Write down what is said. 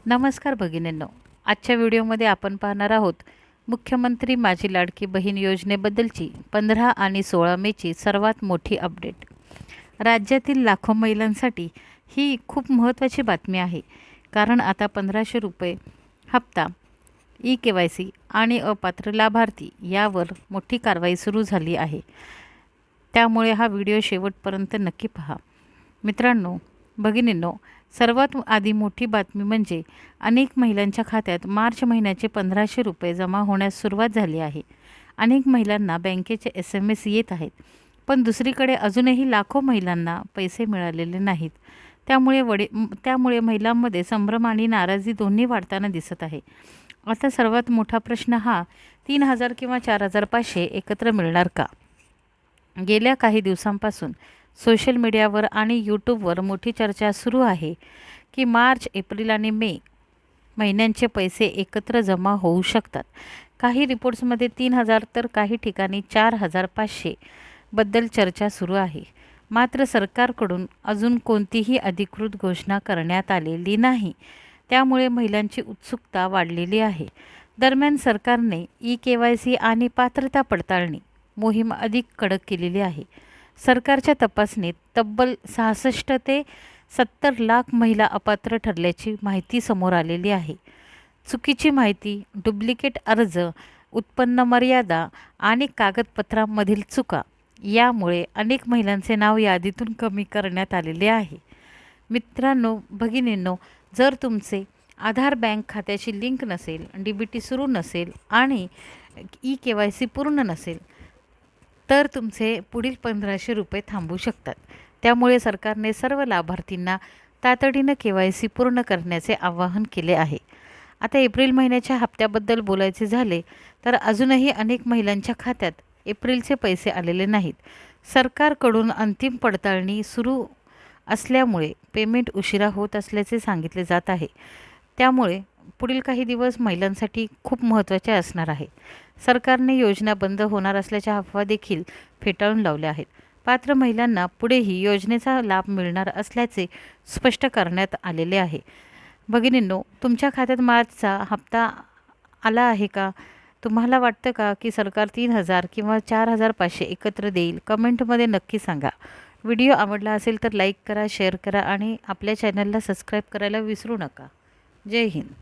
नमस्कार भगिनींनो, आजच्या व्हिडिओमध्ये आपण पाहणार आहोत मुख्यमंत्री माझी लाडकी बहीण योजनेबद्दलची 15 आणि 16 मेची सर्वात मोठी अपडेट। राज्यातील लाखो महिलांसाठी ही खूप महत्त्वाची बातमी आहे, कारण आता 1500 रुपये हप्ता, ई-केवायसी आणि अपात्र लाभार्थी यावर मोठी कारवाई सुरू झाली आहे। त्यामुळे हा व्हिडिओ शेवटपर्यंत नक्की पहा। मित्रांनो, भगिनींनो, सर्वात आधी मोठी बातमी म्हणजे अनेक महिलांच्या खात्यात मार्च महिन्याचे 1500 रुपये जमा होण्यास सुरुवात झाली आहे। अनेक महिलांना बँकेचे SMS येत आहेत, पण दुसरीकडे अजूनही लाखो महिलांना पैसे मिळालेले नाहीत। त्यामुळे महिलांमध्ये संभ्रम आणि नाराजी दोन्ही वाढताना दिसत आहे। आता सर्वात मोठा प्रश्न हा 3000 किंवा 4500 एकत्र मिळणार का? गेल्या काही दिवसांपासून सोशल मीडियावर आणि यूट्यूबवर मोठी चर्चा सुरू आहे की मार्च, एप्रिल आणि मे महिन्यांचे पैसे एकत्र जमा होऊ शकतात। काही रिपोर्ट्समध्ये 3000 तर काही ठिकाणी 4500 बद्दल चर्चा सुरू आहे। मात्र सरकारकडून अजून कोणतीही अधिकृत घोषणा करण्यात आलेली नाही, त्यामुळे महिलांची उत्सुकता वाढलेली आहे। दरम्यान सरकारने ई-केवायसी आणि पात्रता पडताळणी मोहीम अधिक कडक केलेली आहे। सरकारच्या तपासणीत तब्बल 66 ते 70 लाख महिला अपात्र ठरल्याची माहिती समोर आलेली आहे। चुकीची माहिती, डुप्लिकेट अर्ज, उत्पन्न मर्यादा आणि कागदपत्रांमधील चुका यामुळे अनेक महिलांचे नाव यादीतून कमी करण्यात आलेले आहे। मित्रांनो, भगिनींनो, जर तुमचे आधार बँक खात्याची लिंक नसेल, DBT सुरू नसेल आणि ई-केवायसी पूर्ण नसेल, तर तुमचे पुढील 1500 रुपये थांबू शकतात। त्यामुळे सरकारने सर्व लाभार्थींना तातडीनं KYC पूर्ण करण्याचे आवाहन केले आहे। आता एप्रिल महिन्याच्या हप्त्याबद्दल बोलायचे झाले तर अजूनही अनेक महिलांच्या खात्यात एप्रिलचे पैसे आलेले नाहीत। सरकारकडून अंतिम पडताळणी सुरू असल्यामुळे पेमेंट उशिरा होत असल्याचे सांगितले जात आहे। त्यामुळे पुढील काही दिवस महिलांसाठी खूप महत्त्वाचे असणार आहे। सरकारने योजना बंद होणार असल्याच्या अफवा देखील फेटाळून लावल्या आहेत। पात्र महिलांना पुढेही योजनेचा लाभ मिळणार असल्याचे स्पष्ट करण्यात आलेले आहे। भगिनींनो, तुमच्या खात्यात मार्चचा हप्ता आला आहे का? तुम्हाला वाटतं का की सरकार 3000 किंवा 4500 एकत्र देईल? कमेंटमध्ये नक्की सांगा। व्हिडिओ आवडला असेल तर लाईक करा, शेअर करा आणि आपल्या चॅनलला सबस्क्राईब करायला विसरू नका। जय हिंद।